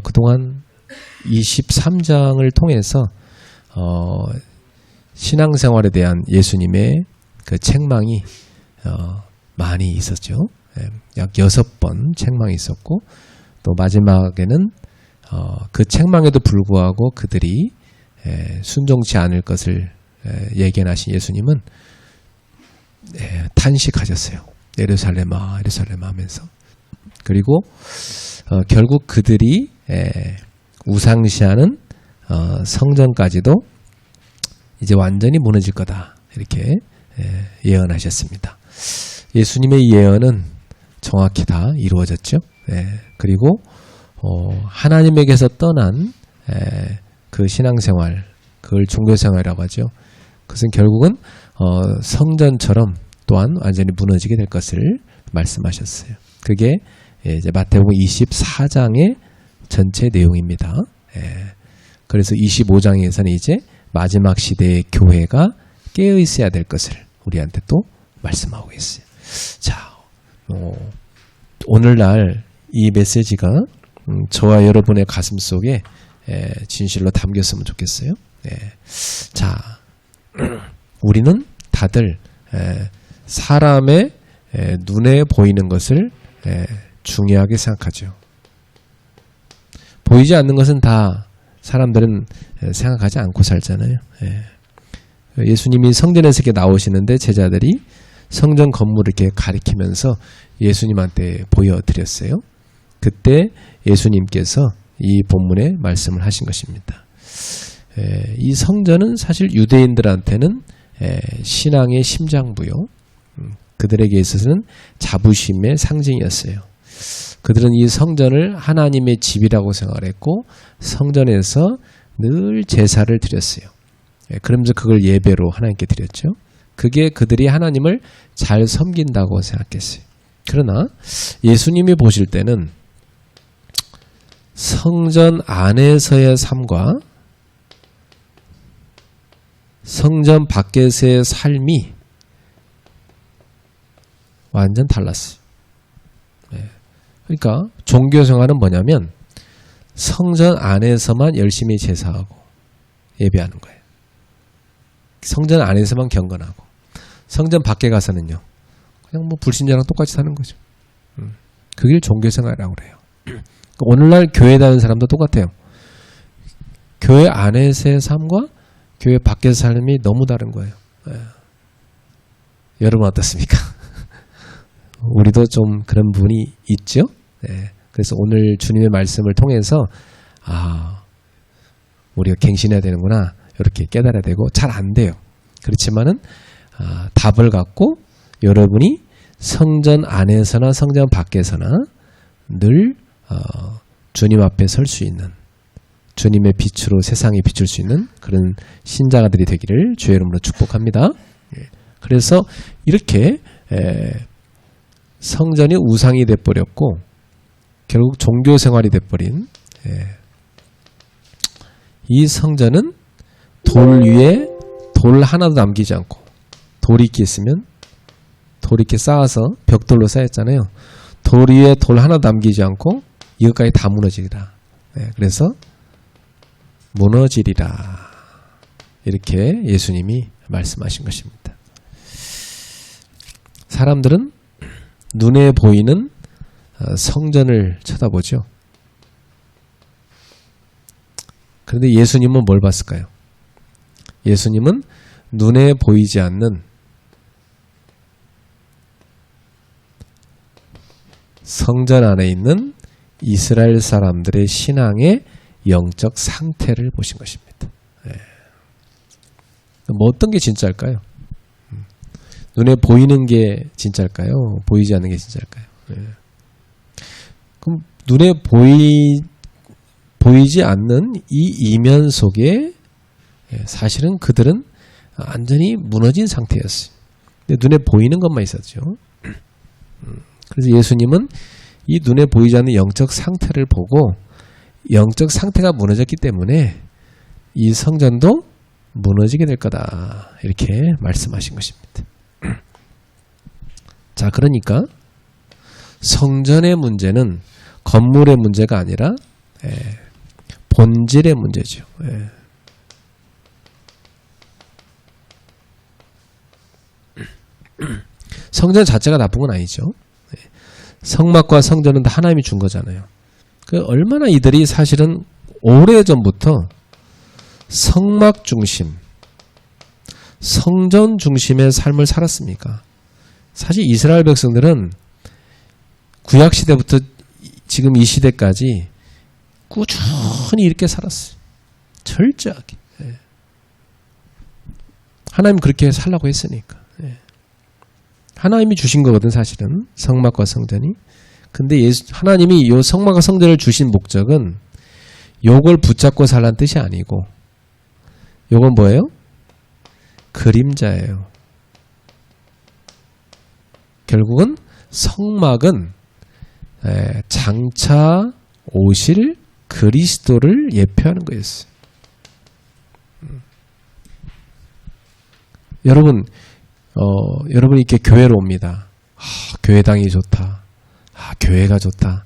그동안 23장을 통해서 신앙생활에 대한 예수님의 그 책망이 많이 있었죠. 약 6번 책망이 있었고, 또 마지막에는 그 책망에도 불구하고 그들이 순종치 않을 것을 예견하신 예수님은 탄식하셨어요. 예루살렘아 예루살렘아 하면서. 그리고 결국 그들이 우상시하는 성전까지도 이제 완전히 무너질 거다, 이렇게 예언하셨습니다. 예수님의 예언은 정확히 다 이루어졌죠. 그리고 하나님에게서 떠난 그 신앙생활, 그걸 종교생활이라고 하죠. 그것은 결국은 성전처럼 또한 완전히 무너지게 될 것을 말씀하셨어요. 그게 이제 마태복음 24장의 전체 내용입니다. 그래서 25장에서는 이제 마지막 시대의 교회가 깨어 있어야 될 것을 우리한테 또 말씀하고 있어요. 자, 오늘날 이 메시지가 저와 여러분의 가슴 속에 진실로 담겼으면 좋겠어요. 자, 우리는 다들 사람의 눈에 보이는 것을 중요하게 생각하죠. 보이지 않는 것은 다 사람들은 생각하지 않고 살잖아요. 예수님이 성전에서 이렇게 나오시는데 제자들이 성전 건물을 이렇게 가리키면서 예수님한테 보여드렸어요. 그때 예수님께서 이 본문에 말씀을 하신 것입니다. 이 성전은 사실 유대인들한테는 신앙의 심장부요, 그들에게 있어서는 자부심의 상징이었어요. 그들은 이 성전을 하나님의 집이라고 생각을 했고 성전에서 늘 제사를 드렸어요. 그러면서 그걸 예배로 하나님께 드렸죠. 그게 그들이 하나님을 잘 섬긴다고 생각했어요. 그러나 예수님이 보실 때는 성전 안에서의 삶과 성전 밖에서의 삶이 완전 달랐어요. 그러니까 종교생활은 뭐냐면 성전 안에서만 열심히 제사하고 예배하는 거예요. 성전 안에서만 경건하고, 성전 밖에 가서는요 그냥 뭐 불신자랑 똑같이 사는 거죠. 그게 종교생활이라고 그래요. 오늘날 교회 다니는 사람도 똑같아요. 교회 안에서의 삶과 교회 밖에서 삶이 너무 다른 거예요. 여러분 어떻습니까? 우리도 좀 그런 부분이 있죠. 그래서 오늘 주님의 말씀을 통해서 우리가 갱신해야 되는구나, 이렇게 깨달아야 되고, 잘 안 돼요. 그렇지만은 답을 갖고 여러분이 성전 안에서나 성전 밖에서나 늘 주님 앞에 설 수 있는, 주님의 빛으로 세상에 비출 수 있는 그런 신자가들이 되기를 주의 이름으로 축복합니다. 그래서 이렇게 성전이 우상이 돼버렸고 결국 종교생활이 돼버린 이 성전은 돌 위에 돌 하나도 남기지 않고, 돌이 이렇게 있으면 돌이 이렇게 쌓아서 벽돌로 쌓였잖아요. 돌 위에 돌 하나도 남기지 않고 이것까지 다 무너지리라. 그래서 무너지리라, 이렇게 예수님이 말씀하신 것입니다. 사람들은 눈에 보이는 성전을 쳐다보죠. 그런데 예수님은 뭘 봤을까요? 예수님은 눈에 보이지 않는 성전 안에 있는 이스라엘 사람들의 신앙의 영적 상태를 보신 것입니다. 뭐 어떤 게 진짜일까요? 눈에 보이는 게 진짜일까요? 보이지 않는 게 진짜일까요? 그럼 눈에 보이지 않는 이 이면 속에 사실은 그들은 완전히 무너진 상태였어요. 근데 눈에 보이는 것만 있었죠. 그래서 예수님은 이 눈에 보이지 않는 영적 상태를 보고 영적 상태가 무너졌기 때문에 이 성전도 무너지게 될 거다, 이렇게 말씀하신 것입니다. 자, 그러니까 성전의 문제는 건물의 문제가 아니라 본질의 문제죠. 성전 자체가 나쁜 건 아니죠. 성막과 성전은 다 하나님이 준 거잖아요. 얼마나 이들이 사실은 오래전부터 성막 중심, 성전 중심의 삶을 살았습니까? 사실 이스라엘 백성들은 구약시대부터 지금 이 시대까지 꾸준히 이렇게 살았어요. 철저하게. 하나님 그렇게 살라고 했으니까. 하나님이 주신 거거든 사실은 성막과 성전이. 근데 하나님이 이 성막과 성전을 주신 목적은 요걸 붙잡고 살라는 뜻이 아니고 요건 뭐예요? 그림자예요. 결국은 성막은 장차 오실 그리스도를 예표하는 거였어요. 여러분이 이렇게 교회로 옵니다. 교회당이 좋다. 교회가 좋다.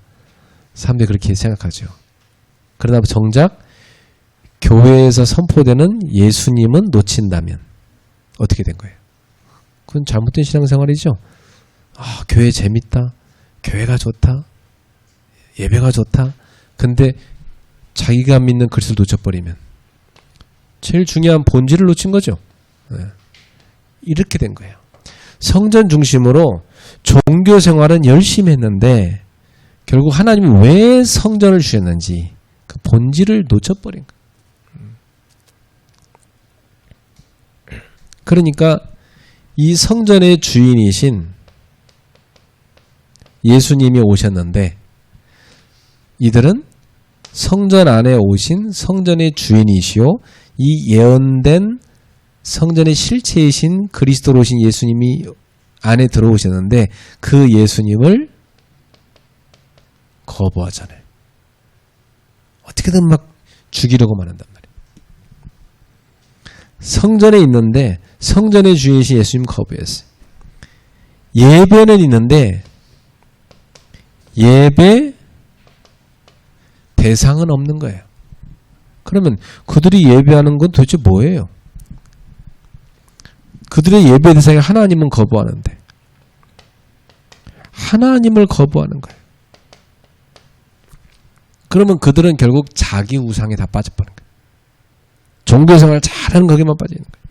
사람들이 그렇게 생각하죠. 그러나 정작 교회에서 선포되는 예수님은 놓친다면 어떻게 된 거예요? 그건 잘못된 신앙생활이죠. 교회 재밌다. 교회가 좋다. 예배가 좋다. 근데 자기가 믿는 그리스도를 놓쳐버리면 제일 중요한 본질을 놓친 거죠. 이렇게 된 거예요. 성전 중심으로 종교 생활은 열심히 했는데 결국 하나님이 왜 성전을 주셨는지 그 본질을 놓쳐버린 거예요. 그러니까 이 성전의 주인이신 예수님이 오셨는데 이들은 성전 안에 오신 성전의 주인이시오 이 예언된 성전의 실체이신 그리스도로 오신 예수님이 안에 들어오셨는데 그 예수님을 거부하잖아요. 어떻게든 막 죽이려고만 한단 말이에요. 성전에 있는데 성전의 주인이신 예수님 거부했어요. 예배는 있는데 예배 대상은 없는 거예요. 그러면 그들이 예배하는 건 도대체 뭐예요? 그들의 예배 대상이 하나님은 거부하는데 하나님을 거부하는 거예요. 그러면 그들은 결국 자기 우상에 다 빠져버린 거예요. 종교생활 잘하는 거기만 빠지는 거예요.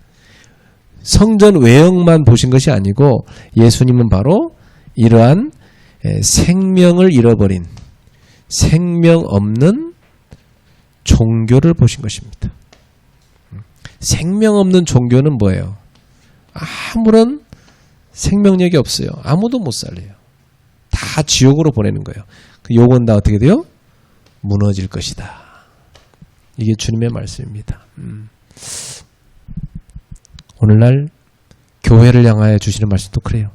성전 외형만 보신 것이 아니고 예수님은 바로 이러한 생명을 잃어버린 생명 없는 종교를 보신 것입니다. 생명 없는 종교는 뭐예요? 아무런 생명력이 없어요. 아무도 못 살려요. 다 지옥으로 보내는 거예요. 그 요건 다 어떻게 돼요? 무너질 것이다. 이게 주님의 말씀입니다. 오늘날 교회를 향하여 주시는 말씀도 그래요.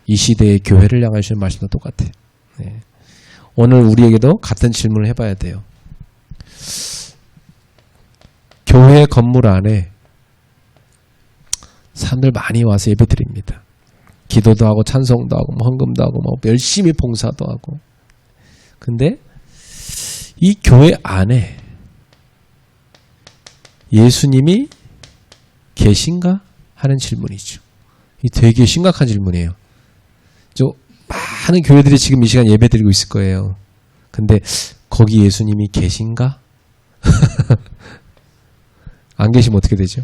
이 시대의 교회를 향하여 주시는 말씀도 똑같아요. 네. 오늘 우리에게도 같은 질문을 해봐야 돼요. 교회 건물 안에 사람들 많이 와서 예배 드립니다. 기도도 하고 찬송도 하고 헌금도 하고 열심히 봉사도 하고. 근데 이 교회 안에 예수님이 계신가 하는 질문이죠. 이 되게 심각한 질문이에요. 많은 교회들이 지금 이 시간 예배 드리고 있을 거예요. 근데 거기 예수님이 계신가? 안 계시면 어떻게 되죠?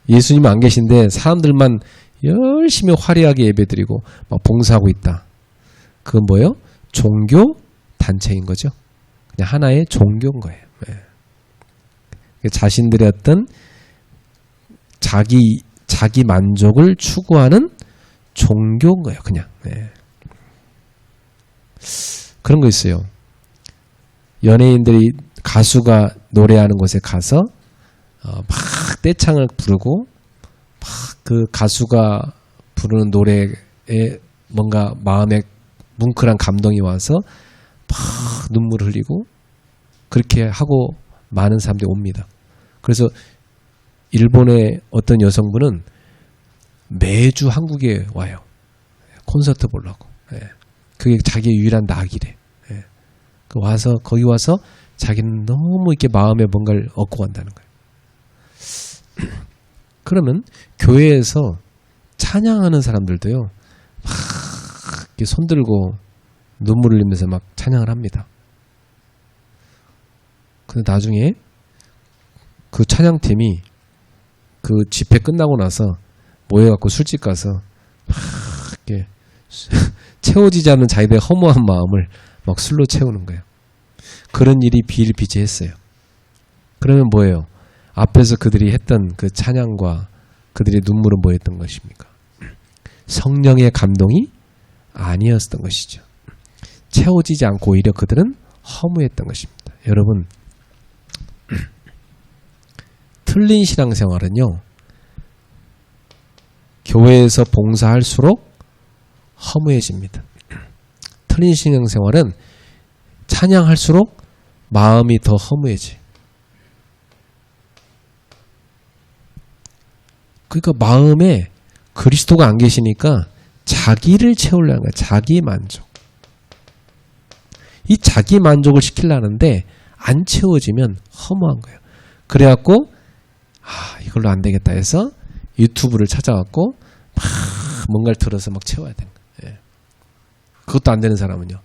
예수님 안 계신데 사람들만 열심히 화려하게 예배드리고 막 봉사하고 있다. 그건 뭐예요? 종교 단체인 거죠. 그냥 하나의 종교인 거예요. 네. 자신들의 어떤 자기 만족을 추구하는 종교인 거예요. 그냥. 네. 그런 거 있어요. 연예인들이 가수가 노래하는 곳에 가서 막 떼창을 부르고 막 그 가수가 부르는 노래에 뭔가 마음에 뭉클한 감동이 와서 막 눈물을 흘리고 그렇게 하고 많은 사람들이 옵니다. 그래서 일본의 어떤 여성분은 매주 한국에 와요. 콘서트 보려고. 그게 자기의 유일한 낙이래. 와서 거기 와서 자기는 너무 이렇게 마음에 뭔가를 얻고 간다는 거예요. 그러면 교회에서 찬양하는 사람들도요, 막 이렇게 손들고 눈물을 흘리면서 막 찬양을 합니다. 근데 나중에 그 찬양팀이 그 집회 끝나고 나서 모여갖고 술집 가서 막 이렇게 채워지지 않는 자기들의 허무한 마음을 막 술로 채우는 거예요. 그런 일이 비일비재했어요. 그러면 뭐예요? 앞에서 그들이 했던 그 찬양과 그들의 눈물은 뭐였던 것입니까? 성령의 감동이 아니었던 것이죠. 채워지지 않고 오히려 그들은 허무했던 것입니다. 여러분, 틀린 신앙생활은요, 교회에서 봉사할수록 허무해집니다. 틀린 신앙생활은 찬양할수록 마음이 더 허무해져요. 그러니까 마음에 그리스도가 안 계시니까 자기를 채우려는 거예요. 자기 만족. 이 자기 만족을 시키려는데 안 채워지면 허무한 거예요. 그래갖고 이걸로 안 되겠다 해서 유튜브를 찾아갖고 막 뭔가를 들어서 막 채워야 되는 거예요. 예. 그것도 안 되는 사람은요,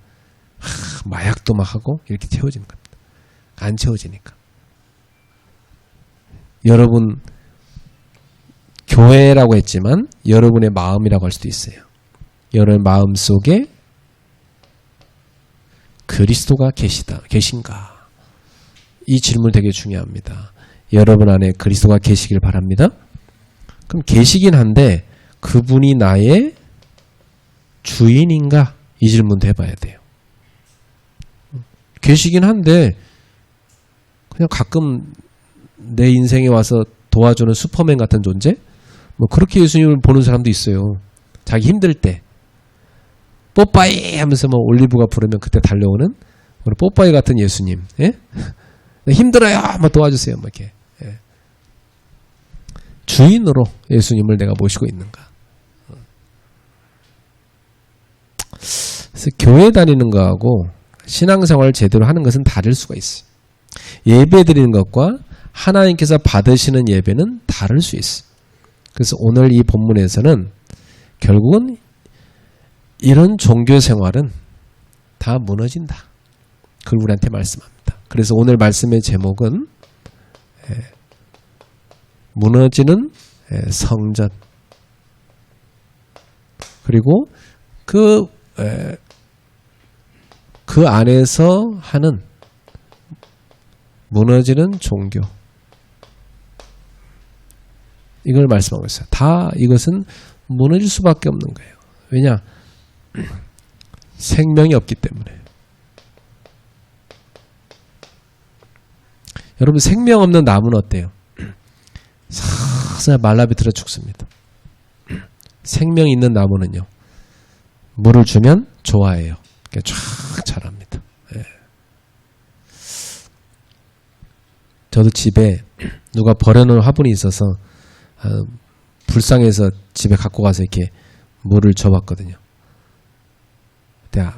마약도 막 하고 이렇게 채워지는 겁니다. 안 채워지니까. 여러분, 교회라고 했지만 여러분의 마음이라고 할 수도 있어요. 여러분 마음 속에 그리스도가 계신가? 이 질문 되게 중요합니다. 여러분 안에 그리스도가 계시길 바랍니다. 그럼 계시긴 한데 그분이 나의 주인인가? 이 질문도 해봐야 돼요. 계시긴 한데 그냥 가끔 내 인생에 와서 도와주는 슈퍼맨 같은 존재? 뭐 그렇게 예수님을 보는 사람도 있어요. 자기 힘들 때 뽀빠이 하면서 뭐 올리브가 부르면 그때 달려오는 우리 뽀빠이 같은 예수님. 예? 힘들어요. 한번 도와주세요. 뭐 이렇게. 예. 주인으로 예수님을 내가 모시고 있는가? 그래서 교회 다니는 거하고 신앙생활을 제대로 하는 것은 다를 수가 있어요. 예배 드리는 것과 하나님께서 받으시는 예배는 다를 수 있어요. 그래서 오늘 이 본문에서는 결국은 이런 종교 생활은 다 무너진다. 그걸 우리한테 말씀합니다. 그래서 오늘 말씀의 제목은 무너지는 성전, 그리고 그 안에서 하는 무너지는 종교, 이걸 말씀하고 있어요. 다 이것은 무너질 수밖에 없는 거예요. 왜냐? 생명이 없기 때문에. 여러분, 생명 없는 나무는 어때요? 싹 말라비틀어 죽습니다. 생명 있는 나무는요, 물을 주면 좋아해요. 쫙 자랍니다. 예. 저도 집에 누가 버려놓은 화분이 있어서 불쌍해서 집에 갖고 가서 이렇게 물을 줘봤거든요. 근데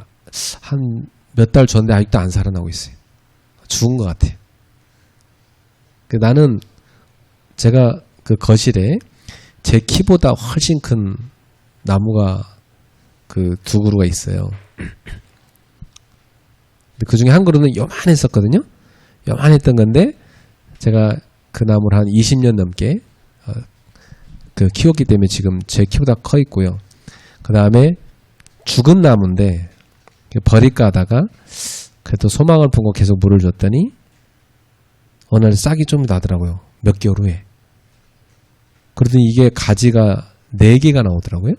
한 몇 달 전인데 아직도 안 살아나고 있어요. 죽은 것 같아요. 나는 제가 그 거실에 제 키보다 훨씬 큰 나무가 그 두 그루가 있어요. 그 중에 한 그루는 요만했었거든요. 요만했던 건데 제가 그 나무를 한 20년 넘게 키웠기 때문에 지금 제 키보다 커 있고요. 그 다음에 죽은 나무인데 버릴까 하다가 그래도 소망을 품고 계속 물을 줬더니 어느 날 싹이 좀 나더라고요. 몇 개월 후에. 그러더니 이게 가지가 4개가 나오더라고요.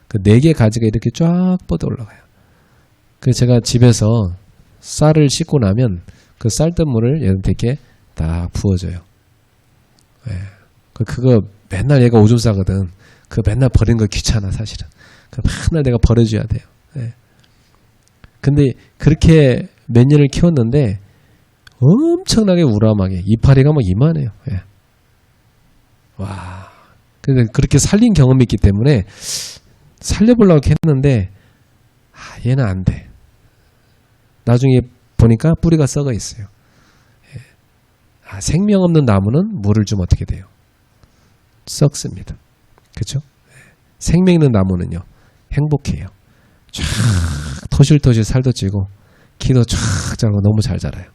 그 4개 가지가 이렇게 쫙 뻗어 올라가요. 그래서 제가 집에서 쌀을 씻고 나면 그 쌀뜨물을 얘한테 이렇게 딱 부어줘요. 예. 그거 맨날 얘가 오줌 싸거든. 그 맨날 버리는 거 귀찮아, 사실은. 맨날 내가 버려줘야 돼요. 예. 근데 그렇게 몇 년을 키웠는데 엄청나게 우람하게 이파리가 뭐 이만해요. 예. 와. 근데 그렇게 살린 경험이 있기 때문에 살려보려고 했는데 얘는 안 돼. 나중에 보니까 뿌리가 썩어 있어요. 생명 없는 나무는 물을 주면 어떻게 돼요? 썩습니다. 그렇죠? 생명 있는 나무는요, 행복해요. 쫙 토실토실 살도 찌고 키도 쫙 자라고 너무 잘 자라요.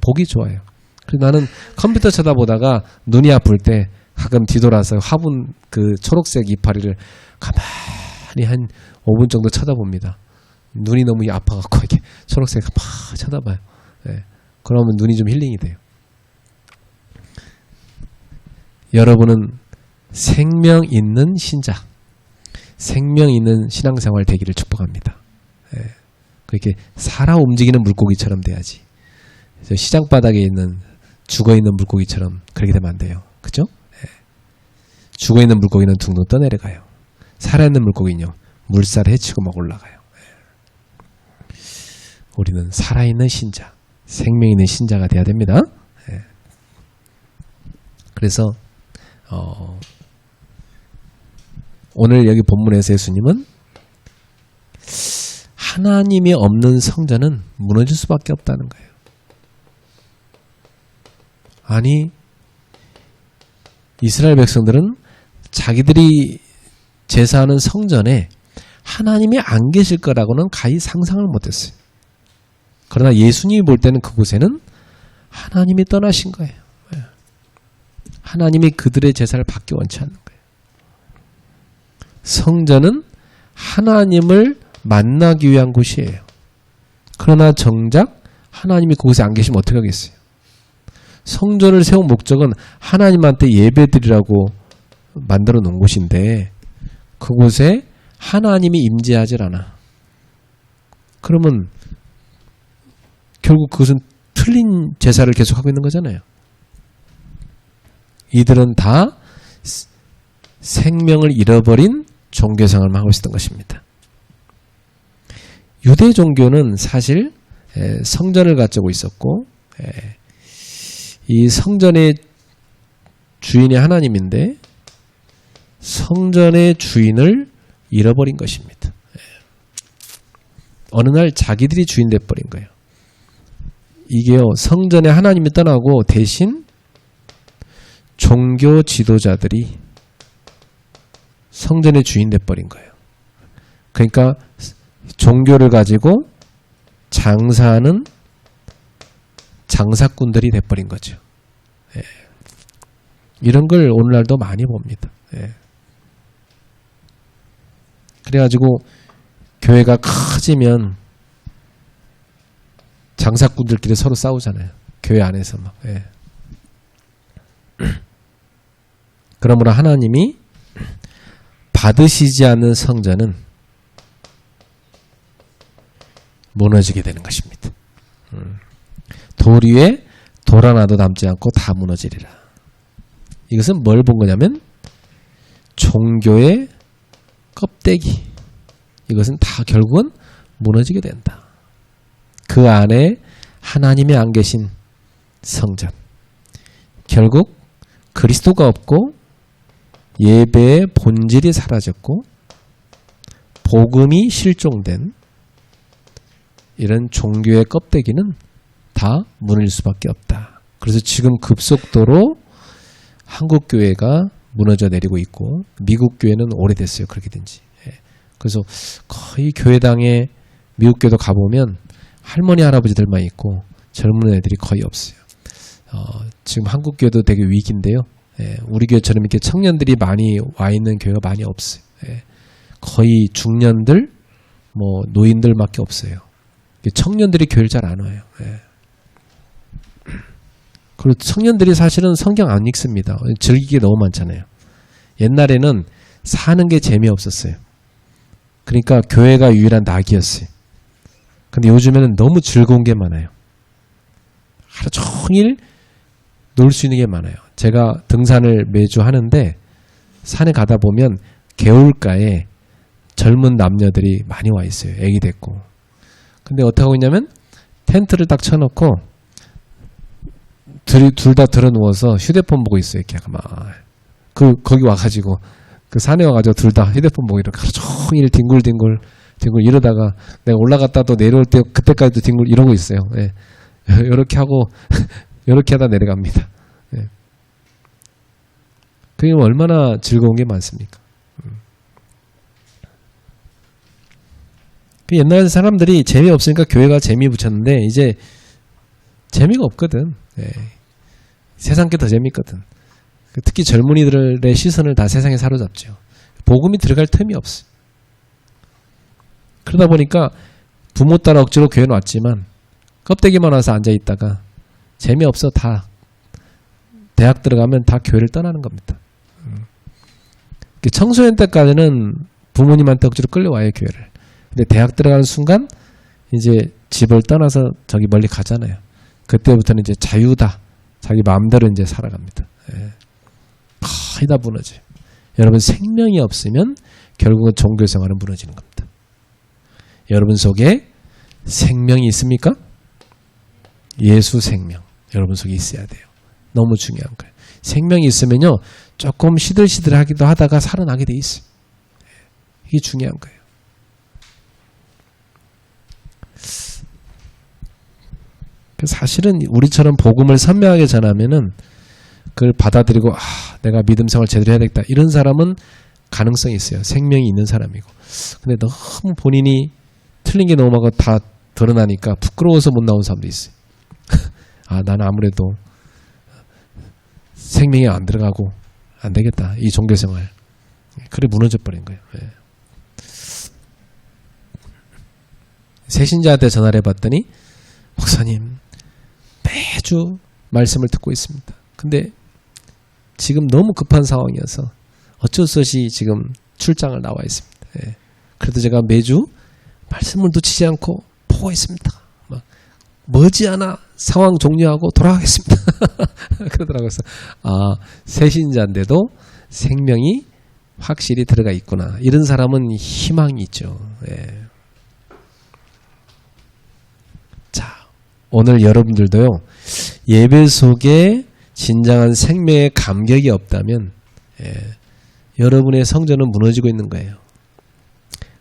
보기 좋아요. 그래서 나는 컴퓨터 쳐다보다가 눈이 아플 때 가끔 뒤돌아서 화분 그 초록색 이파리를 가만히 한 5분 정도 쳐다봅니다. 눈이 너무 아파갖고 이렇게 초록색 막 쳐다봐요. 그러면 눈이 좀 힐링이 돼요. 여러분은 생명 있는 신자, 생명 있는 신앙생활 되기를 축복합니다. 그렇게 살아 움직이는 물고기처럼 돼야지. 시장 바닥에 있는 죽어있는 물고기처럼 그렇게 되면 안 돼요. 그죠? 죽어있는 물고기는 둥둥 떠내려가요. 살아있는 물고기는요, 물살을 헤치고 막 올라가요. 우리는 살아있는 신자, 생명 있는 신자가 돼야 됩니다. 그래서 오늘 여기 본문에서 예수님은 하나님이 없는 성전은 무너질 수밖에 없다는 거예요. 아니, 이스라엘 백성들은 자기들이 제사하는 성전에 하나님이 안 계실 거라고는 가히 상상을 못했어요. 그러나 예수님이 볼 때는 그곳에는 하나님이 떠나신 거예요. 하나님이 그들의 제사를 받기 원치 않는 거예요. 성전은 하나님을 만나기 위한 곳이에요. 그러나 정작 하나님이 그곳에 안 계시면 어떻게 하겠어요? 성전을 세운 목적은 하나님한테 예배드리라고 만들어 놓은 곳인데 그곳에 하나님이 임재하질 않아. 그러면 결국 그것은 틀린 제사를 계속하고 있는 거잖아요. 이들은 다 생명을 잃어버린 종교생활만 하고 있었던 것입니다. 유대 종교는 사실 성전을 가지고 있었고 이 성전의 주인이 하나님인데 성전의 주인을 잃어버린 것입니다. 어느 날 자기들이 주인 돼버린 거예요. 이게요, 성전에 하나님이 떠나고 대신 종교 지도자들이 성전의 주인 돼버린 거예요. 그러니까 종교를 가지고 장사하는 장사꾼들이 돼버린 거죠. 이런 걸 오늘날도 많이 봅니다. 그래가지고 교회가 커지면 장사꾼들끼리 서로 싸우잖아요. 교회 안에서 막. 그러므로 하나님이 받으시지 않는 성전은 무너지게 되는 것입니다. 돌 위에 돌 하나도 남지 않고 다 무너지리라. 이것은 뭘 본 거냐면 종교의 껍데기. 이것은 다 결국은 무너지게 된다. 그 안에 하나님이 안 계신 성전. 결국 그리스도가 없고 예배의 본질이 사라졌고 복음이 실종된 이런 종교의 껍데기는 다 무너질 수밖에 없다. 그래서 지금 급속도로 한국 교회가 무너져 내리고 있고 미국 교회는 오래됐어요. 그렇게 된 지. 그래서 거의 교회당에 미국 교회도 가보면 할머니 할아버지들만 있고 젊은 애들이 거의 없어요. 지금 한국 교회도 되게 위기인데요. 우리 교회처럼 이렇게 청년들이 많이 와 있는 교회가 많이 없어요. 거의 중년들, 뭐 노인들밖에 없어요. 청년들이 교회를 잘 안 와요. 그리고 청년들이 사실은 성경 안 읽습니다. 즐기기 너무 많잖아요. 옛날에는 사는 게 재미없었어요. 그러니까 교회가 유일한 낙이었어요. 근데 요즘에는 너무 즐거운 게 많아요. 하루 종일 놀 수 있는 게 많아요. 제가 등산을 매주 하는데 산에 가다 보면 개울가에 젊은 남녀들이 많이 와 있어요. 애기 데리고. 근데 어떻게 하고 있냐면 텐트를 딱 쳐놓고 둘 다 들어 누워서 휴대폰 보고 있어요. 이렇게 막. 거기 와가지고 그 산에 와가지고 둘 다 휴대폰 보고 이렇게 하루 종일 뒹굴뒹굴 뒹굴 이러다가 내가 올라갔다 또 내려올 때 그때까지도 뒹굴 이러고 있어요. 예. 이렇게 하고 이렇게 하다 내려갑니다. 예. 그게 얼마나 즐거운 게 많습니까? 옛날 사람들이 재미없으니까 교회가 재미 붙였는데 이제 재미가 없거든. 예. 세상 게 더 재밌거든. 특히 젊은이들의 시선을 다 세상에 사로잡죠. 복음이 들어갈 틈이 없어. 그러다 보니까 부모 따라 억지로 교회는 왔지만 껍데기만 와서 앉아있다가 재미없어 다 대학 들어가면 다 교회를 떠나는 겁니다. 청소년 때까지는 부모님한테 억지로 끌려와요, 교회를. 근데 대학 들어가는 순간 이제 집을 떠나서 저기 멀리 가잖아요. 그때부터는 이제 자유다. 자기 마음대로 이제 살아갑니다. 예. 거의 다 무너져요. 여러분 생명이 없으면 결국은 종교생활은 무너지는 겁니다. 여러분 속에 생명이 있습니까? 예수 생명. 여러분 속에 있어야 돼요. 너무 중요한 거예요. 생명이 있으면요. 조금 시들시들하기도 하다가 살아나게 돼 있어요. 이게 중요한 거예요. 사실은 우리처럼 복음을 선명하게 전하면은 그걸 받아들이고 내가 믿음 생활 제대로 해야 되겠다. 이런 사람은 가능성이 있어요. 생명이 있는 사람이고. 근데 너무 본인이 틀린 게 너무 많고 다 드러나니까 부끄러워서 못 나온 사람도 있어요. 나는 아무래도 생명이 안 들어가고 안 되겠다. 이 종교 생활. 그래 무너져 버린 거예요. 예. 새신자한테 전화를 해봤더니 목사님 매주 말씀을 듣고 있습니다. 근데 지금 너무 급한 상황이어서 어쩔 수 없이 지금 출장을 나와 있습니다. 예. 그래도 제가 매주 말씀을 놓치지 않고 보고 있습니다. 막 머지않아 상황 종료하고 돌아가겠습니다. 그러더라고요. 새신자인데도 생명이 확실히 들어가 있구나. 이런 사람은 희망이 있죠. 예. 자, 오늘 여러분들도요. 예배 속에 진정한 생명의 감격이 없다면 여러분의 성전은 무너지고 있는 거예요.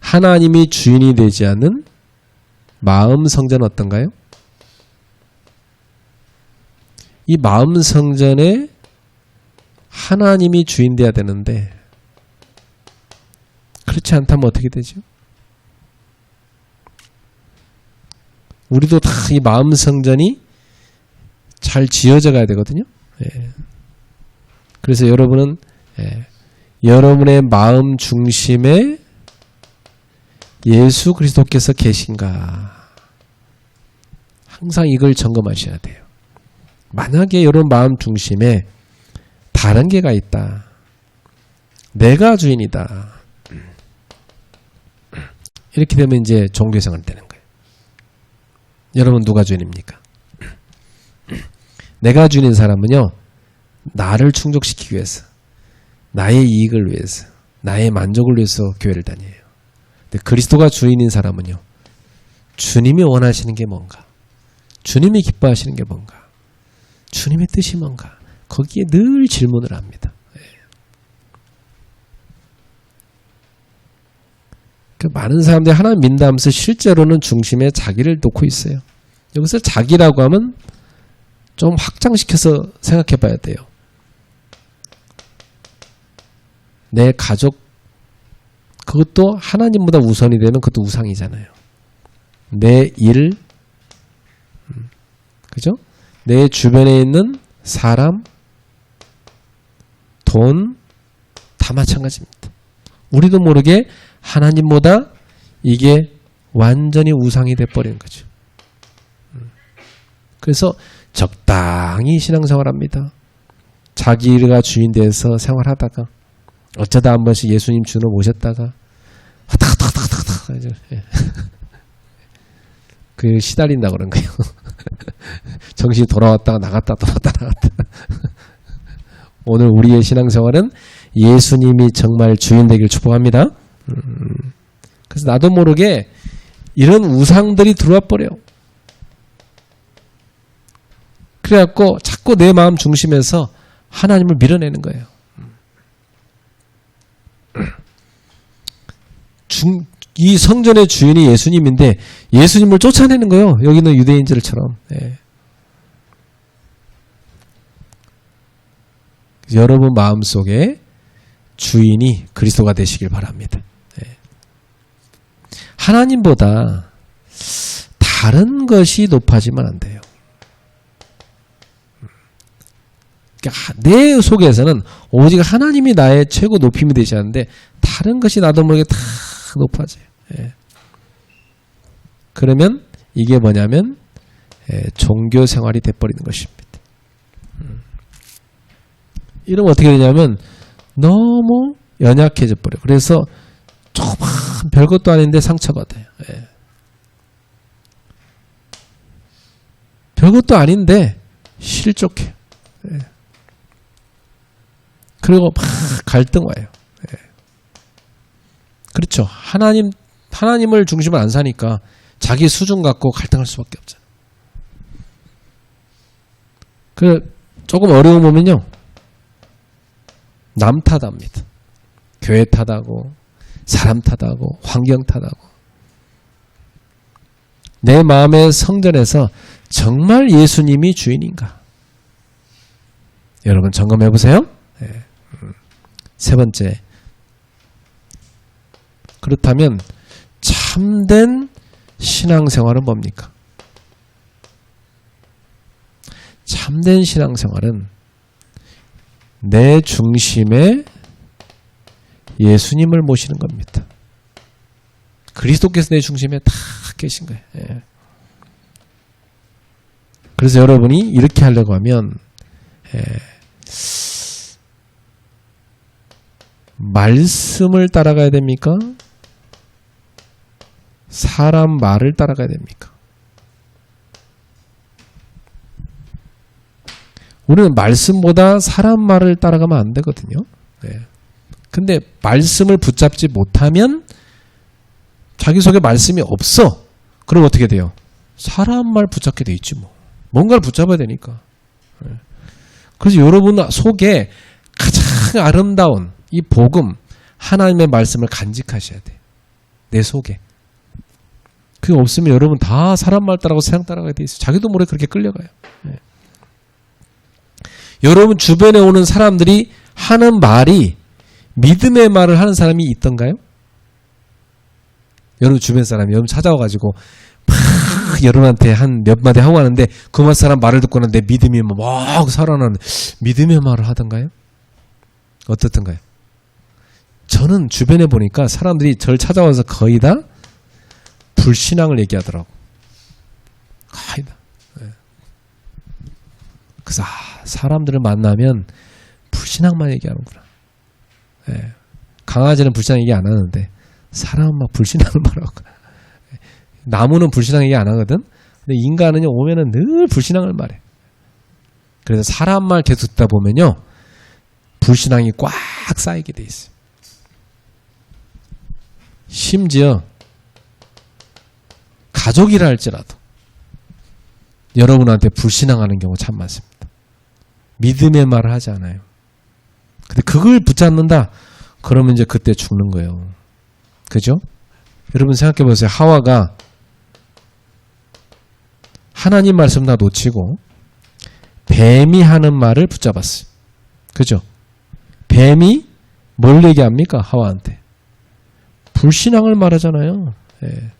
하나님이 주인이 되지 않는 마음 성전은 어떤가요? 이 마음 성전에 하나님이 주인 돼야 되는데 그렇지 않다면 어떻게 되죠? 우리도 다 이 마음 성전이 잘 지어져 가야 되거든요. 예. 그래서 여러분은 여러분의 마음 중심에 예수 그리스도께서 계신가 항상 이걸 점검하셔야 돼요. 만약에 여러분 마음 중심에 다른 게가 있다. 내가 주인이다. 이렇게 되면 이제 종교생활이 되는 거예요. 여러분 누가 주인입니까? 내가 주인인 사람은요. 나를 충족시키기 위해서 나의 이익을 위해서 나의 만족을 위해서 교회를 다녀요. 근데 그리스도가 주인인 사람은요. 주님이 원하시는 게 뭔가 주님이 기뻐하시는 게 뭔가 주님의 뜻이 뭔가 거기에 늘 질문을 합니다. 많은 사람들이 하나님 믿는다면서 실제로는 중심에 자기를 놓고 있어요. 여기서 자기라고 하면 좀 확장시켜서 생각해 봐야 돼요. 내 가족 그것도 하나님보다 우선이 되면 그것도 우상이잖아요. 내 일 그죠? 내 주변에 있는 사람 돈 다 마찬가지입니다. 우리도 모르게 하나님보다 이게 완전히 우상이 돼버리는 거죠. 그래서 적당히 신앙생활합니다. 자기가 주인 돼서 생활하다가 어쩌다 한 번씩 예수님 주로 모셨다가 그 시달린다 그런 거예요. 정신이 돌아왔다가 나갔다 돌아왔다 나갔다. 오늘 우리의 신앙생활은 예수님이 정말 주인 되길 축복합니다. 그래서 나도 모르게 이런 우상들이 들어와 버려요. 그래갖고 자꾸 내 마음 중심에서 하나님을 밀어내는 거예요. 이 성전의 주인이 예수님인데 예수님을 쫓아내는 거예요. 여기 있는 유대인들처럼. 예. 여러분 마음속에 주인이 그리스도가 되시길 바랍니다. 예. 하나님보다 다른 것이 높아지면 안 돼요. 그러니까 내 속에서는 오직 하나님이 나의 최고 높임이 되시는데 다른 것이 나도 모르게 다 높아져요. 예. 그러면 이게 뭐냐면 종교 생활이 돼버리는 것입니다. 이러면 어떻게 되냐면 너무 연약해져 버려요. 그래서 조그만 별것도 아닌데 상처받아요. 예. 별것도 아닌데 실족해요. 예. 그리고 막 갈등 와요. 예. 그렇죠. 하나님을 중심으로 안 사니까 자기 수준 갖고 갈등할 수밖에 없잖아요. 조금 어려운 보면요. 남 탓합니다. 교회 탓하고 사람 탓하고 환경 탓하고 내 마음의 성전에서 정말 예수님이 주인인가? 여러분 점검해 보세요. 네. 세 번째, 그렇다면 참된 신앙생활은 뭡니까? 참된 신앙생활은 내 중심에 예수님을 모시는 겁니다. 그리스도께서 내 중심에 다 계신 거예요. 예. 그래서 여러분이 이렇게 하려고 하면 말씀을 따라가야 됩니까? 사람 말을 따라가야 됩니까? 우리는 말씀보다 사람 말을 따라가면 안 되거든요. 네. 근데 말씀을 붙잡지 못하면 자기 속에 말씀이 없어. 그럼 어떻게 돼요? 사람 말 붙잡게 돼 있지 뭐. 뭔가를 붙잡아야 되니까. 네. 그래서 여러분 속에 가장 아름다운 이 복음, 하나님의 말씀을 간직하셔야 돼. 내 속에. 그게 없으면 여러분 다 사람 말 따라가고 세상 따라가게 돼 있어요. 자기도 모르게 그렇게 끌려가요. 네. 여러분 주변에 오는 사람들이 하는 말이 믿음의 말을 하는 사람이 있던가요? 여러분 주변 사람이 여러분 찾아와가지고 막 여러분한테 한 몇 마디 하고 하는데 그 사람 말을 듣고는 내 믿음이 막 살아나는 믿음의 말을 하던가요? 어떻던가요? 저는 주변에 보니까 사람들이 저를 찾아와서 거의 다 불신앙을 얘기하더라고. 거의 다. 네. 그래서 사람들을 만나면 불신앙만 얘기하는구나. 네. 강아지는 불신앙 얘기 안 하는데 사람은 막 불신앙을 말하고 나무는 불신앙 얘기 안 하거든. 근데 인간은 오면은 늘 불신앙을 말해. 그래서 사람 말 계속 듣다 보면요 불신앙이 꽉 쌓이게 돼 있어요. 심지어 가족이라 할지라도 여러분한테 불신앙하는 경우 참 많습니다. 믿음의 말을 하지 않아요. 근데 그걸 붙잡는다? 그러면 이제 그때 죽는 거예요. 그죠? 여러분 생각해 보세요. 하와가 하나님 말씀 다 놓치고 뱀이 하는 말을 붙잡았어요. 그죠? 뱀이 뭘 얘기합니까? 하와한테. 불신앙을 말하잖아요. 예.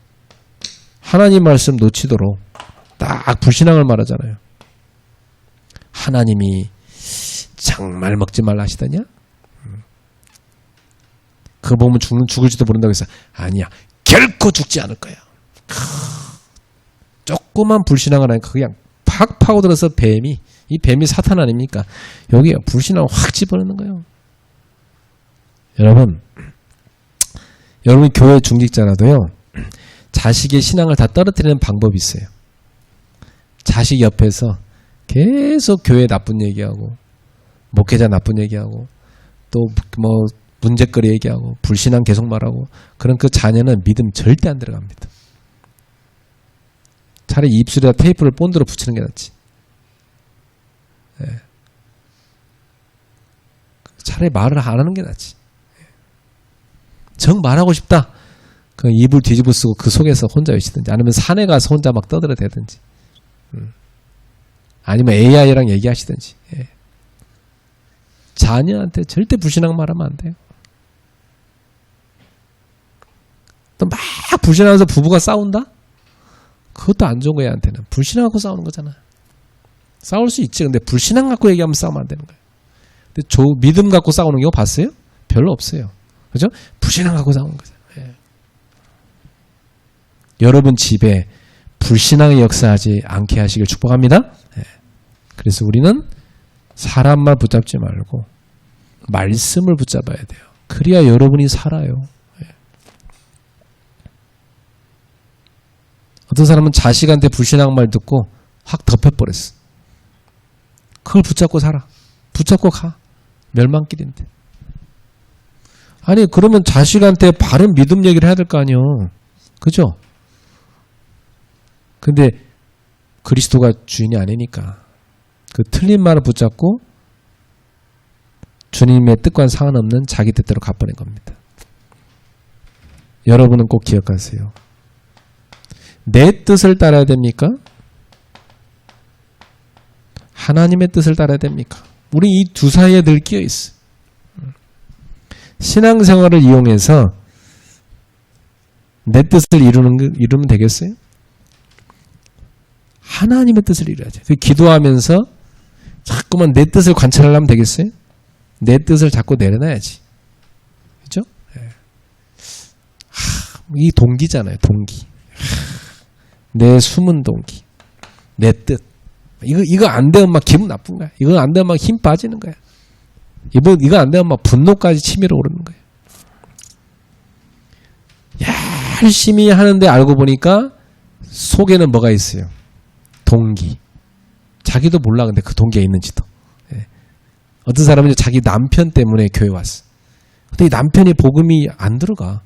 하나님 말씀 놓치도록 딱 불신앙을 말하잖아요. 하나님이 정말 먹지 말라 하시더냐? 그거 보면 죽을지도 모른다고 해서 아니야. 결코 죽지 않을 거야. 조그만 불신앙을 하니까 그냥 팍 파고들어서 이 뱀이 사탄 아닙니까? 여기에 불신앙을 확 집어넣는 거예요. 여러분 교회 중직자라도요. 자식의 신앙을 다 떨어뜨리는 방법이 있어요. 자식 옆에서 계속 교회 나쁜 얘기하고 목회자 나쁜 얘기하고 또 뭐 문제거리 얘기하고 불신앙 계속 말하고 그런 그 자녀는 믿음 절대 안 들어갑니다. 차라리 입술에다 테이프를 본드로 붙이는 게 낫지. 네. 차라리 말을 안 하는 게 낫지. 정 말하고 싶다. 그 이불 뒤집어 쓰고 그 속에서 혼자 외치든지 아니면 산에 가서 혼자 막 떠들어대든지 아니면 AI랑 얘기하시든지. 예. 자녀한테 절대 불신앙 말하면 안 돼요. 또 막 불신하면서 부부가 싸운다? 그것도 안 좋은 거야, 얘한테는. 불신하고 싸우는 거잖아. 싸울 수 있지. 근데 불신앙 갖고 얘기하면 싸우면 안 되는 거야. 근데 믿음 갖고 싸우는 경우 봤어요? 별로 없어요. 그죠? 불신앙 갖고 싸우는 거죠. 예. 여러분 집에 불신앙의 역사하지 않게 하시길 축복합니다. 예. 그래서 우리는 사람만 붙잡지 말고 말씀을 붙잡아야 돼요. 그래야 여러분이 살아요. 예. 어떤 사람은 자식한테 불신앙 말 듣고 확 덮여버렸어. 그걸 붙잡고 살아. 붙잡고 가. 멸망길인데. 아니 그러면 자식한테 바른 믿음 얘기를 해야 될 거 아니에요. 그죠? 근데 그리스도가 주인이 아니니까 그 틀린 말을 붙잡고 주님의 뜻과는 상관없는 자기 뜻대로 가버린 겁니다. 여러분은 꼭 기억하세요. 내 뜻을 따라야 됩니까? 하나님의 뜻을 따라야 됩니까? 우리 이 두 사이에 늘 끼어 있어. 신앙생활을 이용해서 내 뜻을 이루면 되겠어요? 하나님의 뜻을 이루어야죠. 기도하면서 자꾸만 내 뜻을 관찰하려면 되겠어요? 내 뜻을 자꾸 내려놔야지. 그죠? 네. 이 동기잖아요. 동기. 내 숨은 동기. 내 뜻. 이거 안 되면 막 기분 나쁜 거야. 이거 안 되면 막 힘 빠지는 거야. 이거 안 되면 막 분노까지 치밀어 오르는 거야. 열심히 하는데 알고 보니까 속에는 뭐가 있어요? 동기. 자기도 몰라. 근데 그 동기가 있는지도. 예. 어떤 사람은 자기 남편 때문에 교회 왔어. 근데 이 남편이 복음이 안 들어가.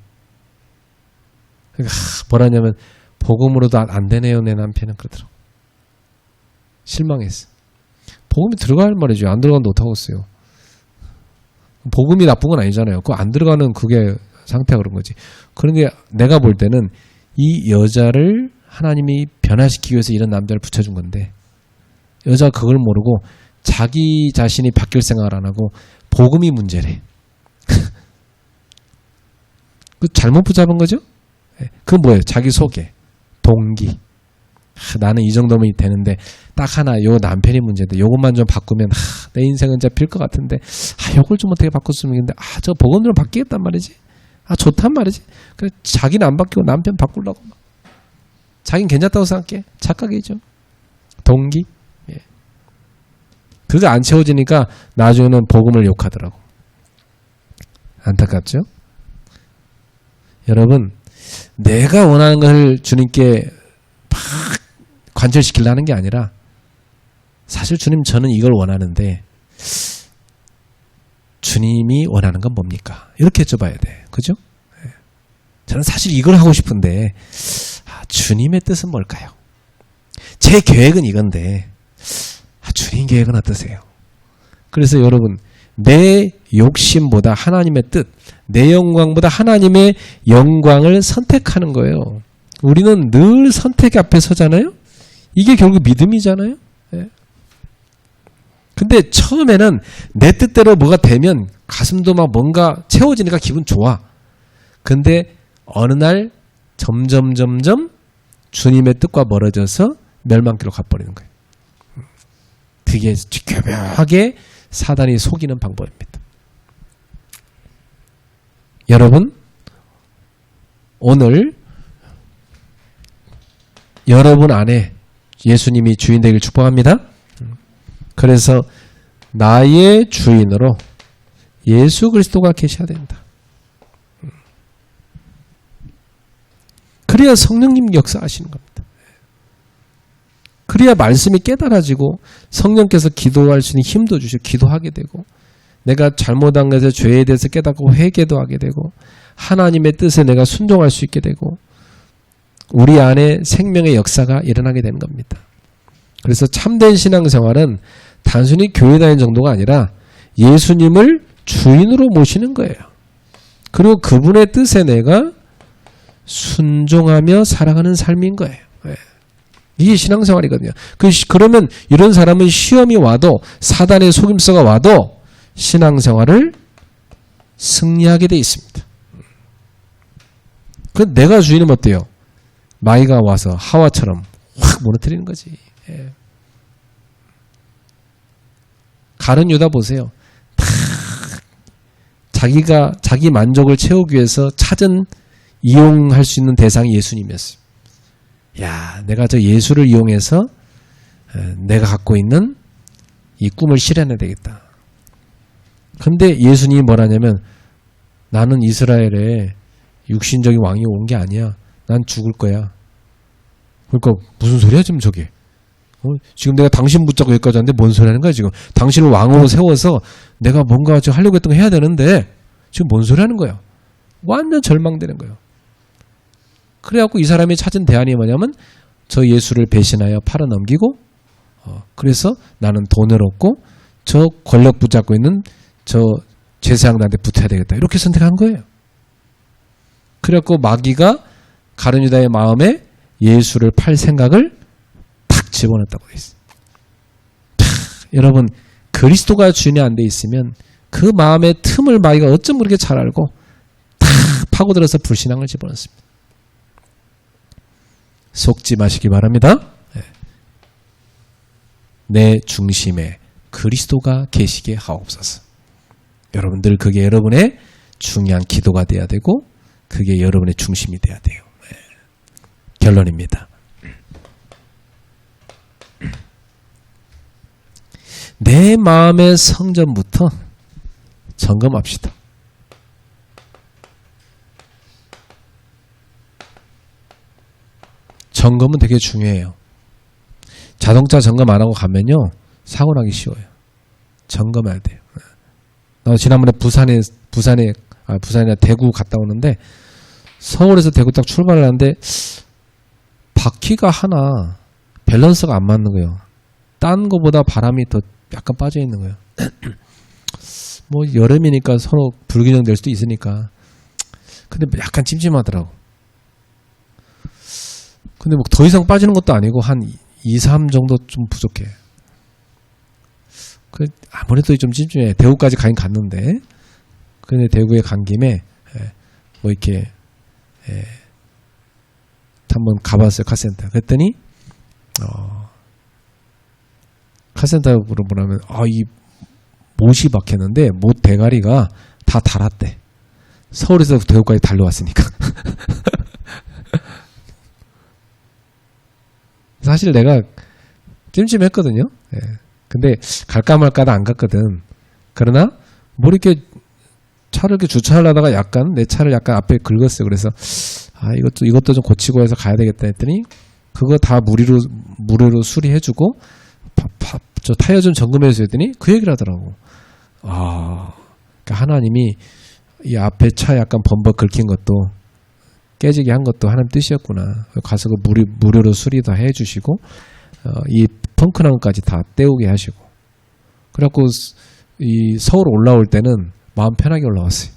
그러니까 뭐라냐면 복음으로도 안 되네요. 내 남편은 그러더라고. 실망했어. 복음이 들어갈 말이죠. 안 들어가는데 어떡하겠어요. 복음이 나쁜 건 아니잖아요. 그거 안 들어가는 그게 상태가 그런 거지. 그런데 내가 볼 때는 이 여자를 하나님이 변화시키기 위해서 이런 남자를 붙여준 건데 여자가 그걸 모르고 자기 자신이 바뀔 생각을 안 하고 복음이 문제래. 그 잘못 붙잡은 거죠? 그건 뭐예요? 자기 속에 동기. 나는 이 정도면 되는데 딱 하나 요 남편이 문제인데 요것만 좀 바꾸면 내 인생은 잡힐 것 같은데 요걸 좀 어떻게 바꿨으면 좋겠는데 저 복음으로 바뀌겠단 말이지. 좋단 말이지. 그래 자기는 안 바뀌고 남편 바꾸려고 막. 자기는 괜찮다고 생각해. 착각이죠. 동기. 예. 그게 안 채워지니까 나중에는 복음을 욕하더라고. 안타깝죠? 여러분 내가 원하는 것을 주님께 막 관철시키려는 게 아니라 사실 주님 저는 이걸 원하는데 주님이 원하는 건 뭡니까? 이렇게 여쭤봐야 돼. 그죠? 저는 사실 이걸 하고 싶은데 주님의 뜻은 뭘까요? 제 계획은 이건데 주님 계획은 어떠세요? 그래서 여러분 내 욕심보다 하나님의 뜻, 내 영광보다 하나님의 영광을 선택하는 거예요. 우리는 늘 선택 앞에 서잖아요. 이게 결국 믿음이잖아요. 예. 근데 처음에는 내 뜻대로 뭐가 되면 가슴도 막 뭔가 채워지니까 기분 좋아. 근데 어느 날 점점 주님의 뜻과 멀어져서 멸망길로 가버리는 거예요. 그게 교묘하게 사단이 속이는 방법입니다. 여러분 오늘 여러분 안에 예수님이 주인 되길 축복합니다. 그래서 나의 주인으로 예수 그리스도가 계셔야 된다. 그래야 성령님 역사하시는 겁니다. 그래야 말씀이 깨달아지고 성령께서 기도할 수 있는 힘도 주시고 기도하게 되고 내가 잘못한 것에 죄에 대해서 깨닫고 회개도 하게 되고 하나님의 뜻에 내가 순종할 수 있게 되고 우리 안에 생명의 역사가 일어나게 되는 겁니다. 그래서 참된 신앙생활은 단순히 교회 다니는 정도가 아니라 예수님을 주인으로 모시는 거예요. 그리고 그분의 뜻에 내가 순종하며 살아가는 삶인 거예요. 예. 이게 신앙생활이거든요. 그러면 이런 사람은 시험이 와도 사단의 속임수가 와도 신앙생활을 승리하게 돼 있습니다. 그 내가 주인은 어때요? 마귀가 와서 하와처럼 확 무너뜨리는 거지. 예. 가룟 유다 보세요. 다 자기 만족을 채우기 위해서 찾은 이용할 수 있는 대상이 예수님이었어요. 야, 내가 저 예수를 이용해서 내가 갖고 있는 이 꿈을 실현해야 되겠다. 근데 예수님이 뭐라냐면 나는 이스라엘에 육신적인 왕이 온 게 아니야. 난 죽을 거야. 그러니까 무슨 소리야 지금 저게. 지금 내가 당신 붙잡고 여기까지 왔는데 뭔 소리 하는 거야 지금. 당신을 왕으로 세워서 내가 뭔가 지금 하려고 했던 거 해야 되는데 지금 뭔 소리 하는 거야. 완전 절망되는 거예요. 그래갖고 이 사람이 찾은 대안이 뭐냐면 저 예수를 배신하여 팔아넘기고 그래서 나는 돈을 얻고 저 권력 붙잡고 있는 저 제사장들한테 붙어야 되겠다. 이렇게 선택한 거예요. 그래갖고 마귀가 가룟 유다의 마음에 예수를 팔 생각을 탁 집어넣었다고 돼 있어요. 여러분 그리스도가 주인이 안 돼 있으면 그 마음의 틈을 마귀가 어쩜 그렇게 잘 알고 탁 파고들어서 불신앙을 집어넣습니다. 속지 마시기 바랍니다. 내 중심에 그리스도가 계시게 하옵소서. 여러분들 그게 여러분의 중요한 기도가 돼야 되고 그게 여러분의 중심이 돼야 돼요. 결론입니다. 내 마음의 성전부터 점검합시다. 점검은 되게 중요해요. 자동차 점검 안 하고 가면요 사고 나기 쉬워요. 점검해야 돼요. 나 지난번에 부산이나 대구 갔다 오는데 서울에서 대구 딱 출발을 하는데 바퀴가 하나 밸런스가 안 맞는 거예요. 딴 거보다 바람이 더 약간 빠져 있는 거예요. 뭐 여름이니까 서로 불균형 될 수도 있으니까. 근데 약간 찜찜하더라고. 근데 뭐 더 이상 빠지는 것도 아니고 한 2, 3 정도 좀 부족해. 아무래도 좀 찜찜해. 대구까지 가긴 갔는데. 근데 대구에 간 김에 뭐 이렇게 한번 가봤어요. 카센터. 그랬더니 카센터로 보면 이 못이 박혔는데 못 대가리가 다 닳았대. 서울에서 대구까지 달려왔으니까. 사실 내가 찜찜했거든요. 근데 갈까 말까다 안 갔거든. 그러나 뭐 이렇게 차를 이렇게 주차하려다가 약간 내 차를 약간 앞에 긁었어요. 그래서 이것도 좀 고치고 해서 가야 되겠다 했더니 그거 다 무료로 수리해주고 저 타이어 좀 점검해서 했더니 그 얘기를 하더라고. 그러니까 하나님이 이 앞에 차 약간 범벅 긁힌 것도 깨지게 한 것도 하나님 뜻이었구나. 가서 그 무료로 수리 다 해주시고 이 펑크나무까지 다 떼우게 하시고. 그래갖고 이 서울 올라올 때는 마음 편하게 올라왔어요.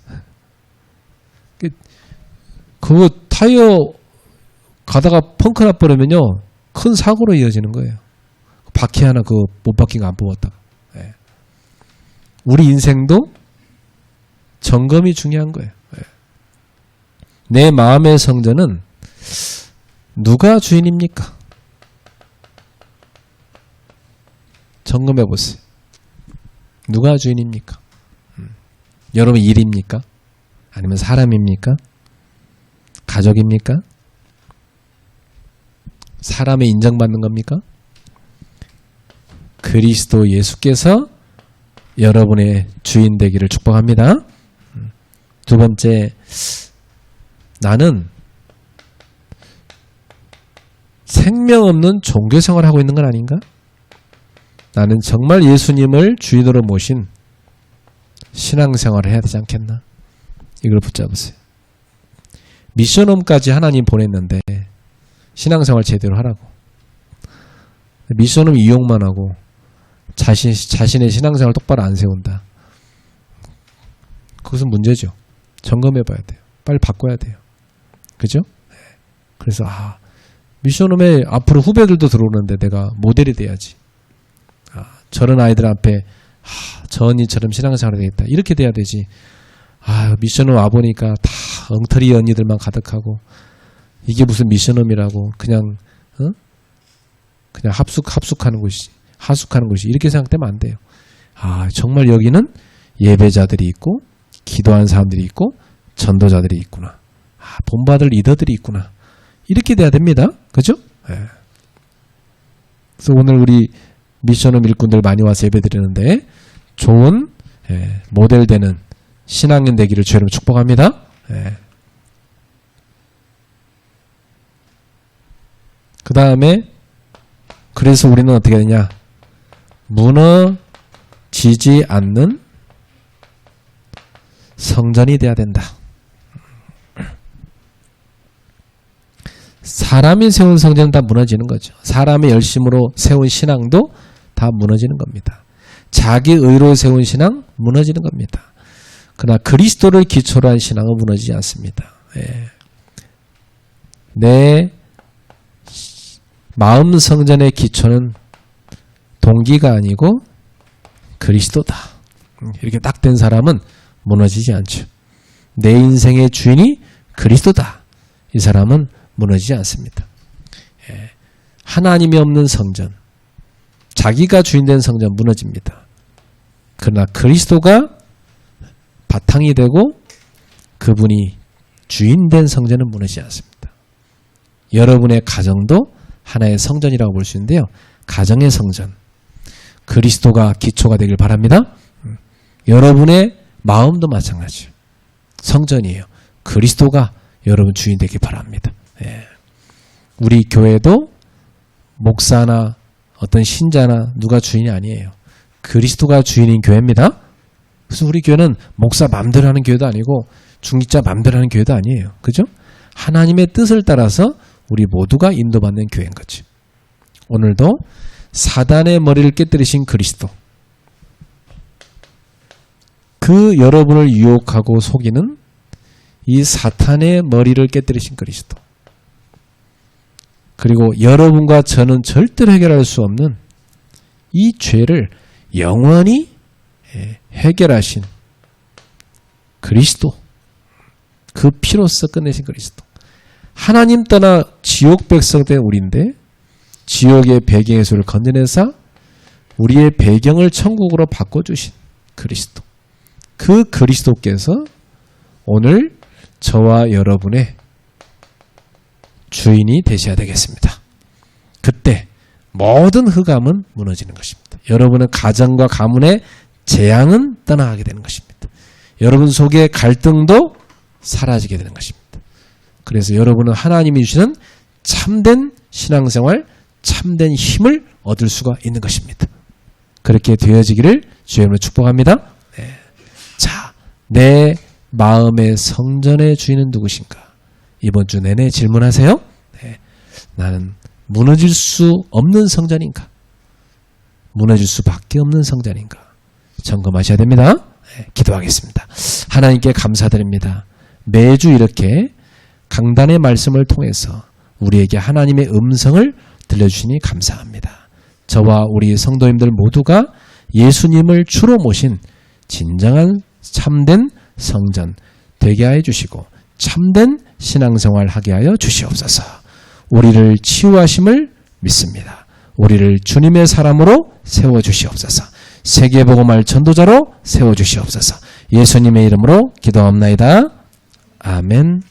그거 타이어 가다가 펑크 나버리면요 큰 사고로 이어지는 거예요. 바퀴 하나 못 박힌 거 안 뽑았다가. 우리 인생도 점검이 중요한 거예요. 내 마음의 성전은 누가 주인입니까? 점검해 보세요. 누가 주인입니까? 여러분 일입니까? 아니면 사람입니까? 가족입니까? 사람의 인정받는 겁니까? 그리스도 예수께서 여러분의 주인 되기를 축복합니다. 두 번째, 나는 생명 없는 종교생활을 하고 있는 건 아닌가? 나는 정말 예수님을 주인으로 모신 신앙생활을 해야 되지 않겠나? 이걸 붙잡으세요. 미션홈까지 하나님 보냈는데 신앙생활 제대로 하라고. 미션홈 이용만 하고 자신의 신앙생활 똑바로 안 세운다. 그것은 문제죠. 점검해 봐야 돼요. 빨리 바꿔야 돼요. 그죠? 그래서 미션홈에 앞으로 후배들도 들어오는데 내가 모델이 돼야지. 저런 아이들 앞에 저 언니처럼 신앙생활이 되겠다. 이렇게 돼야 되지. 미션홈 와보니까 다 엉터리 언니들만 가득하고 이게 무슨 미션홈이라고 그냥 합숙하는 곳이지. 하숙하는 곳이 이렇게 생각되면 안 돼요. 정말 여기는 예배자들이 있고 기도하는 사람들이 있고 전도자들이 있구나. 본받을 리더들이 있구나. 이렇게 돼야 됩니다. 그죠? 예. 그래서 오늘 우리 미션홈 일꾼들 많이 와서 예배 드리는데 좋은 모델 되는 신앙인 되기를 주님 축복합니다. 예. 그 다음에 그래서 우리는 어떻게 되냐? 무너지지 않는 성전이 돼야 된다. 사람이 세운 성전은 다 무너지는 거죠. 사람의 열심으로 세운 신앙도 다 무너지는 겁니다. 자기 의로 세운 신앙 무너지는 겁니다. 그러나 그리스도를 기초로 한 신앙은 무너지지 않습니다. 예. 내 마음 성전의 기초는 동기가 아니고 그리스도다. 이렇게 딱 된 사람은 무너지지 않죠. 내 인생의 주인이 그리스도다. 이 사람은 무너지지 않습니다. 예. 하나님이 없는 성전, 자기가 주인된 성전 무너집니다. 그러나 그리스도가 바탕이 되고 그분이 주인된 성전은 무너지지 않습니다. 여러분의 가정도 하나의 성전이라고 볼 수 있는데요. 가정의 성전, 그리스도가 기초가 되길 바랍니다. 여러분의 마음도 마찬가지예요. 성전이에요. 그리스도가 여러분 주인 되길 바랍니다. 예. 우리 교회도 목사나 어떤 신자나 누가 주인이 아니에요. 그리스도가 주인인 교회입니다. 그래서 우리 교회는 목사 맘대로 하는 교회도 아니고 중직자 맘대로 하는 교회도 아니에요. 그죠? 하나님의 뜻을 따라서 우리 모두가 인도받는 교회인 거지. 오늘도 사단의 머리를 깨뜨리신 그리스도, 그 여러분을 유혹하고 속이는 이 사탄의 머리를 깨뜨리신 그리스도, 그리고 여러분과 저는 절대로 해결할 수 없는 이 죄를 영원히 해결하신 그리스도, 그 피로써 끝내신 그리스도. 하나님 떠나 지옥 백성 된 우리인데 지옥의 배경의 소를 건져내사 우리의 배경을 천국으로 바꿔주신 그리스도, 그 그리스도께서 오늘 저와 여러분의 주인이 되셔야 되겠습니다. 그때 모든 흑암은 무너지는 것입니다. 여러분의 가정과 가문의 재앙은 떠나가게 되는 것입니다. 여러분 속의 갈등도 사라지게 되는 것입니다. 그래서 여러분은 하나님이 주시는 참된 신앙생활, 참된 힘을 얻을 수가 있는 것입니다. 그렇게 되어지기를 주님으로 축복합니다. 네. 자, 내 마음의 성전의 주인은 누구신가? 이번 주 내내 질문하세요. 네. 나는 무너질 수 없는 성전인가? 무너질 수밖에 없는 성전인가? 점검하셔야 됩니다. 네. 기도하겠습니다. 하나님께 감사드립니다. 매주 이렇게 강단의 말씀을 통해서 우리에게 하나님의 음성을 들려주시니 감사합니다. 저와 우리 성도님들 모두가 예수님을 주로 모신 진정한 참된 성전 되게 하여 주시고 참된 신앙생활 하게 하여 주시옵소서. 우리를 치유하심을 믿습니다. 우리를 주님의 사람으로 세워주시옵소서. 세계복음할 전도자로 세워주시옵소서. 예수님의 이름으로 기도합나이다. 아멘.